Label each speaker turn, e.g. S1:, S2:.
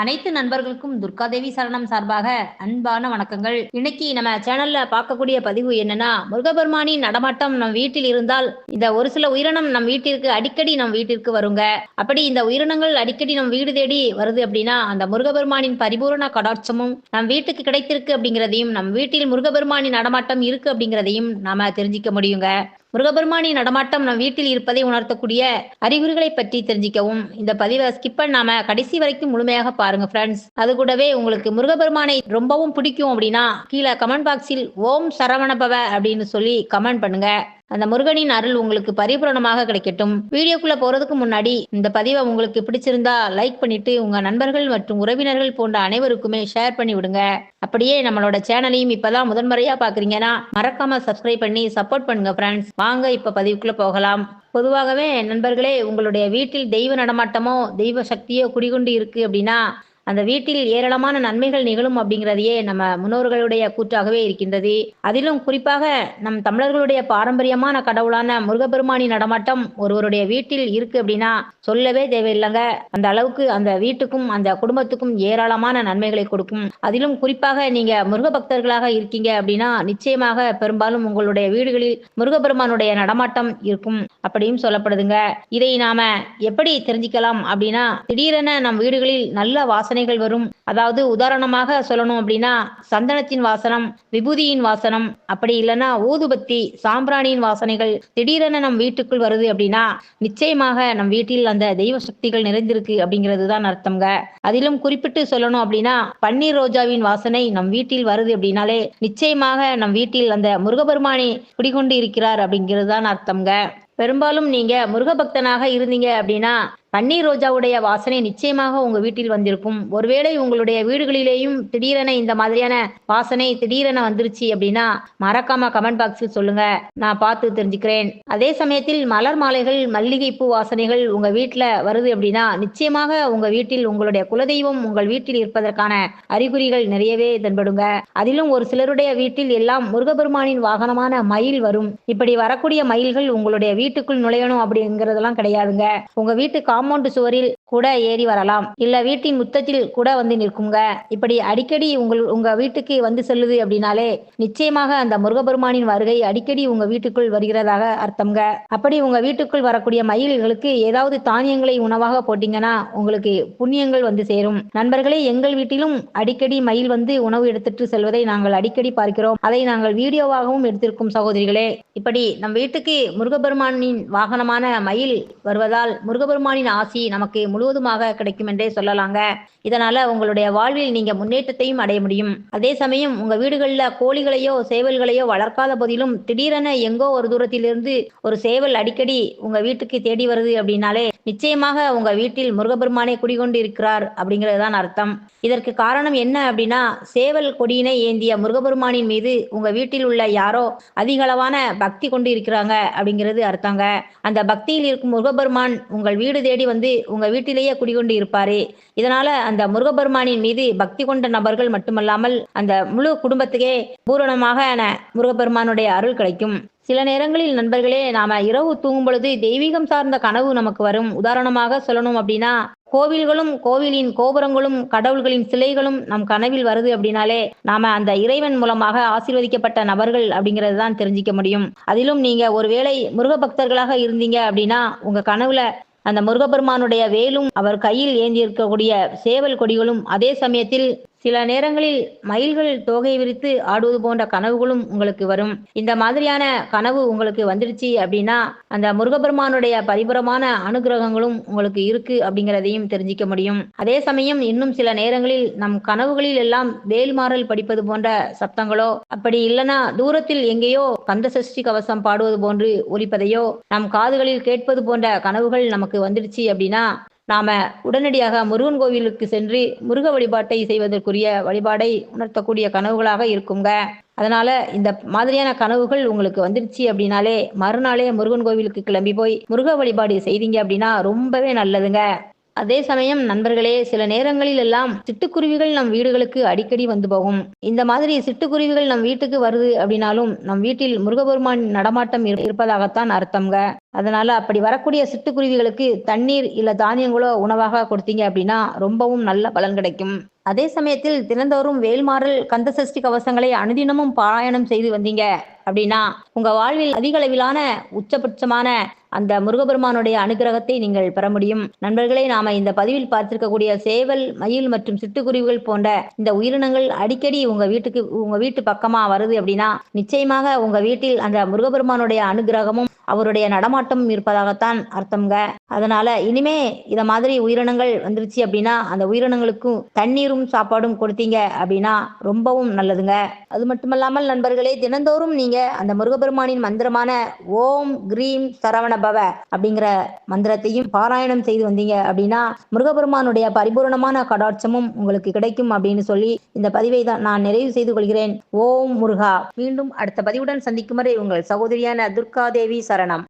S1: அனைத்து நண்பர்களுக்கும் துர்காதேவி சரணம் சார்பாக அன்பான வணக்கங்கள். இன்னைக்கு நம்ம சேனல்ல பார்க்கக்கூடிய பதிவு என்னன்னா, முருகபெருமானின் நடமாட்டம் நம் வீட்டில் இருந்தால், இந்த ஒரு சில உயிரினம் நம் வீட்டிற்கு அடிக்கடி நம் வீட்டிற்கு வருங்க. அப்படி இந்த உயிரினங்கள் அடிக்கடி நம் வீடு தேடி வருது அப்படின்னா, அந்த முருகபெருமானின் பரிபூரண கடாட்சமும் நம் வீட்டுக்கு கிடைத்திருக்கு அப்படிங்கிறதையும், நம் வீட்டில் முருகபெருமானின் நடமாட்டம் இருக்கு அப்படிங்கிறதையும் நாம தெரிஞ்சுக்க முடியுங்க. முருகபெருமானின் நடமாட்டம் நம் வீட்டில் இருப்பதை உணர்த்தக்கூடிய அறிகுறிகளை பற்றி தெரிஞ்சுக்கவும் இந்த பதிவை ஸ்கிப் பண்ணாம கடைசி வரைக்கும் முழுமையாக பாருங்க ஃப்ரெண்ட்ஸ். அது கூடவே உங்களுக்கு முருகபெருமானை ரொம்பவும் பிடிக்கும் அப்படின்னா கீழே கமெண்ட் பாக்ஸில் ஓம் சரவணபவ அப்படின்னு சொல்லி கமெண்ட் பண்ணுங்க. அந்த முருகனின் அருள் உங்களுக்கு பரிபூரணமாக கிடைக்கட்டும். வீடியோக்குள்ள போறதுக்கு முன்னாடி இந்த பதிவை உங்களுக்கு பிடிச்சிருந்தா லைக் பண்ணிட்டு உங்க நண்பர்கள் மற்றும் உறவினர்கள் போன்ற அனைவருக்குமே ஷேர் பண்ணி விடுங்க. அப்படியே நம்மளோட சேனலையும் இப்பதான் முதன்முறையா பாக்குறீங்கன்னா மறக்காம சப்ஸ்கிரைப் பண்ணி சப்போர்ட் பண்ணுங்க ஃப்ரெண்ட்ஸ். வாங்க இப்ப பதிவுக்குள்ள போகலாம். பொதுவாகவே நண்பர்களே, உங்களுடைய வீட்டில் தெய்வ நடமாட்டமோ தெய்வ சக்தியோ குடிகொண்டு இருக்கு அப்படின்னா அந்த வீட்டில் ஏராளமான நன்மைகள் நிகழும் அப்படிங்கிறதையே நம்ம முன்னோர்களுடைய கூற்றாகவே இருக்கின்றது. அதிலும் குறிப்பாக நம் தமிழர்களுடைய பாரம்பரியமான கடவுளான முருகப்பெருமானின் நடமாட்டம் ஒருவருடைய வீட்டில் இருக்கு அப்படின்னா சொல்லவே தேவையில்லைங்க. அந்த அளவுக்கு அந்த வீட்டுக்கும் அந்த குடும்பத்துக்கும் ஏராளமான நன்மைகளை கொடுக்கும். அதிலும் குறிப்பாக நீங்க முருக பக்தர்களாக இருக்கீங்க அப்படின்னா நிச்சயமாக பெரும்பாலும் உங்களுடைய வீடுகளில் முருகப்பெருமானுடைய நடமாட்டம் இருக்கும் அப்படியும் சொல்லப்படுதுங்க. இதை நாம எப்படி தெரிஞ்சுக்கலாம் அப்படின்னா, திடீரென நம் வீடுகளில் நல்ல வாசனைகள் வரும். அதாவது உதாரணமாக சொல்லணும் அப்படின்னா சந்தனத்தின் வாசனம், விபூதியின் வாசனம், அப்படி இல்லைன்னா ஊதுபத்தி, சாம்பிராணியின் வாசனைகள் திடீரென நம் வீட்டுக்குள் வருது அப்படின்னா நிச்சயமாக நம் வீட்டில் அந்த தெய்வ சக்திகள் நிறைந்திருக்கு அப்படிங்கிறது தான் அர்த்தம்ங்க. அதிலும் குறிப்பிட்டு சொல்லணும் அப்படின்னா பன்னீர் ரோஜாவின் வாசனை நம் வீட்டில் வருது அப்படின்னாலே நிச்சயமாக நம் வீட்டில் அந்த முருகபெருமானி குடிகொண்டு இருக்கிறார் அப்படிங்கிறது தான் அர்த்தம்ங்க. பெரும்பாலும் நீங்க முருக பக்தனாக இருந்தீங்க அப்படின்னா பன்னீர் ரோஜாவுடைய வாசனை நிச்சயமாக உங்க வீட்டில் வந்திருக்கும். ஒருவேளை உங்களுடைய வீடுகளிலேயும் திடீரென இந்த மாதிரியான வாசனை திடீரென வந்துருச்சு அப்படின்னா மறக்காம கமெண்ட் பாக்ஸில் சொல்லுங்க, நான் பார்த்து தெரிஞ்சுக்கிறேன். அதே சமயத்தில் மலர் மாலைகள், மல்லிகை பூ வாசனைகள் உங்க வீட்டுல வருது அப்படின்னா நிச்சயமாக உங்க வீட்டில் உங்களுடைய குலதெய்வம் உங்கள் வீட்டில் இருப்பதற்கான அறிகுறிகள் நிறையவே தென்படுங்க. அதிலும் ஒரு சிலருடைய வீட்டில் எல்லாம் முருகபெருமானின் வாகனமான மயில் வரும். இப்படி வரக்கூடிய மயில்கள் உங்களுடைய வீட்டுக்குள் நுழையணும் அப்படிங்கிறதெல்லாம் கிடையாதுங்க. உங்க வீட்டு காம்பவுண்ட் சுவரில் கூட ஏறி வரலாம், இல்ல வீட்டின் முத்தத்தில் கூட வந்து நிற்குங்க. இப்படி அடிக்கடி உங்க வீட்டுக்கு வந்து செல்லுது அப்படின்னாலே நிச்சயமாக அந்த முருகபெருமானின் வருகை அடிக்கடி உங்க வீட்டுக்குள் வருகிறதாக அர்த்தம்ங்க. அப்படி உங்க வீட்டுக்குள் வரக்கூடிய மயில்களுக்கு ஏதாவது தானியங்களை உணவாக போட்டீங்கன்னா உங்களுக்கு புண்ணியங்கள் வந்து சேரும். நண்பர்களே, எங்கள் வீட்டிலும் அடிக்கடி மயில் வந்து உணவு எடுத்துட்டு செல்வதை நாங்கள் அடிக்கடி பார்க்கிறோம். அதை நாங்கள் வீடியோவாகவும் எடுத்திருக்கும் சகோதரிகளே. இப்படி நம் வீட்டுக்கு முருகபெருமானின் வாகனமான மயில் வருவதால் முருகபெருமானின் ஆசி நமக்கு முழுவதுமாக கிடைக்கும் என்றே சொல்லலாங்க. இதனால உங்களுடைய வாழ்வில் நீங்க முன்னேற்றத்தையும் அடைய முடியும். அதே சமயம் உங்க வீடுகள்ல கோழிகளையோ சேவல்களையோ வளர்க்காத போதிலும் திடீரென எங்கோ ஒரு தூரத்திலிருந்து ஒரு சேவல் அடிக்கடி உங்க வீட்டுக்கு தேடி வருது அப்படின்னாலே நிச்சயமாக உங்க வீட்டில் முருகபெருமானே குடிகொண்டு இருக்கிறார் அப்படிங்கிறது தான் அர்த்தம். இதற்கு காரணம் என்ன அப்படின்னா, சேவல் கொடியினை ஏந்திய முருகபெருமானின் மீது உங்க வீட்டில் உள்ள யாரோ அதிகளவான பக்தி கொண்டு இருக்கிறாங்க அப்படிங்கிறது அர்த்தங்க. அந்த பக்தியில் இருக்கும் முருகபெருமான் உங்கள் வீடு தேடி வந்து உங்க வீட்டிலேயே குடிகொண்டு இருப்பாரு. இதனால அந்த முருகபெருமானின் மீது பக்தி கொண்ட நபர்கள் மட்டுமல்லாமல் அந்த முழு குடும்பத்துக்கே பூரணமாக முருகபெருமானுடைய அருள் கிடைக்கும். சில நேரங்களில் நண்பர்களே, நாம இரவு தூங்கும் பொழுது தெய்வீகம் சார்ந்த கனவு நமக்கு வரும். உதாரணமாக சொல்லணும் அப்படின்னா கோவில்களும் கோவிலின் கோபுரங்களும் கடவுள்களின் சிலைகளும் நம் கனவில் வருது அப்படின்னாலே நாம அந்த இறைவன் மூலமாக ஆசீர்வதிக்கப்பட்ட நபர்கள் அப்படிங்கிறது தான் தெரிஞ்சிக்க முடியும். அதிலும் நீங்க ஒருவேளை முருக பக்தர்களாக இருந்தீங்க அப்படின்னா உங்க கனவுல அந்த முருகபெருமானுடைய வேலும் அவர் கையில் ஏந்தி இருக்கக்கூடிய சேவல் கொடிகளும் அதே சமயத்தில் சில நேரங்களில் மயில்கள் தோகை விரித்து ஆடுவது போன்ற கனவுகளும் உங்களுக்கு வரும். இந்த மாதிரியான கனவு உங்களுக்கு வந்துடுச்சு அப்படின்னா அந்த முருகபெருமானுடைய பரிபூரமான அனுகிரகங்களும் உங்களுக்கு இருக்கு அப்படிங்கிறதையும் தெரிஞ்சிக்க முடியும். அதே சமயம் இன்னும் சில நேரங்களில் நம் கனவுகளில் எல்லாம் வேல்மாறல் படிப்பது போன்ற சப்தங்களோ, அப்படி இல்லைன்னா தூரத்தில் எங்கேயோ கந்த சஷ்டி கவசம் பாடுவது போன்று ஒலிப்பதையோ நம் காதுகளில் கேட்பது போன்ற கனவுகள் நமக்கு வந்துடுச்சு அப்படின்னா நாம உடனடியாக முருகன் கோவிலுக்கு சென்று முருக வழிபாட்டை செய்வதற்குரிய வழிபாடை உணர்த்தக்கூடிய கனவுகளாக இருக்குங்க. அதனால இந்த மாதிரியான கனவுகள் உங்களுக்கு வந்துடுச்சு அப்படின்னாலே மறுநாளே முருகன் கோவிலுக்கு கிளம்பி போய் முருக வழிபாடு செய்தீங்க அப்படின்னா ரொம்பவே நல்லதுங்க. அதே சமயம் நண்பர்களே, சில நேரங்களில் எல்லாம் சிட்டுக்குருவிகள் நம் வீடுகளுக்கு அடிக்கடி வந்து போகும். இந்த மாதிரி சிட்டுக்குருவிகள் நம் வீட்டுக்கு வருது அப்படின்னாலும், நம் வீட்டில் முருகபெருமான் நடமாட்டம் இருப்பதாகத்தான் அர்த்தம்ங்க. அதனால அப்படி வரக்கூடிய சிட்டுக்குருவிகளுக்கு தண்ணீர் இல்ல தானியங்களோ உணவாக கொடுத்தீங்க அப்படின்னா, ரொம்பவும் நல்ல பலன் கிடைக்கும். அதே சமயத்தில் தினந்தோறும் வேல்மாறல், கந்தசஷ்டி கவசங்களை அனுதினமும் பாராயணம் செய்து வந்தீங்க அப்படின்னா, உங்க வாழ்வில் அதிக அளவிலான உச்சபட்சமான அந்த முருகபெருமானுடைய அனுகிரகத்தை நீங்கள் பெற முடியும். நண்பர்களே, நாம இந்த பதிவில் பார்த்திருக்கக்கூடிய சேவல், மயில் மற்றும் சிட்டுக்குருவிகள் போன்ற இந்த உயிரினங்கள் அடிக்கடி உங்க வீட்டு பக்கமா வருது அப்படின்னா, நிச்சயமாக உங்க வீட்டில் அந்த முருகபெருமானுடைய அனுகிரகமும் அவருடைய நடமாட்டமும் இருப்பதாகத்தான் அர்த்தம்ங்க. அதனால இனிமே இத மாதிரி உயிரினங்கள் வந்துருச்சு அப்படின்னா, அந்த உயிரினங்களுக்கும் தண்ணீரும் சாப்பாடும் கொடுத்தீங்க அப்படின்னா ரொம்பவும் நல்லதுங்க. அது மட்டுமல்லாமல் நண்பர்களே, தினந்தோறும் நீங்க அந்த முருகபெருமானின் மந்திரமான ஓம் கிரீம் சரவண பவ அப்படிங்கிற மந்திரத்தையும் பாராயணம் செய்து வந்தீங்க அப்படின்னா, முருகபெருமானுடைய பரிபூரணமான கடாட்சமும் உங்களுக்கு கிடைக்கும் அப்படின்னு சொல்லி இந்த பதிவை தான் நான் நிறைவு செய்து கொள்கிறேன். ஓம் முருகா. மீண்டும் அடுத்த பதிவுடன் சந்திக்கும் வரை உங்கள் சகோதரியான துர்காதேவி சரணம்.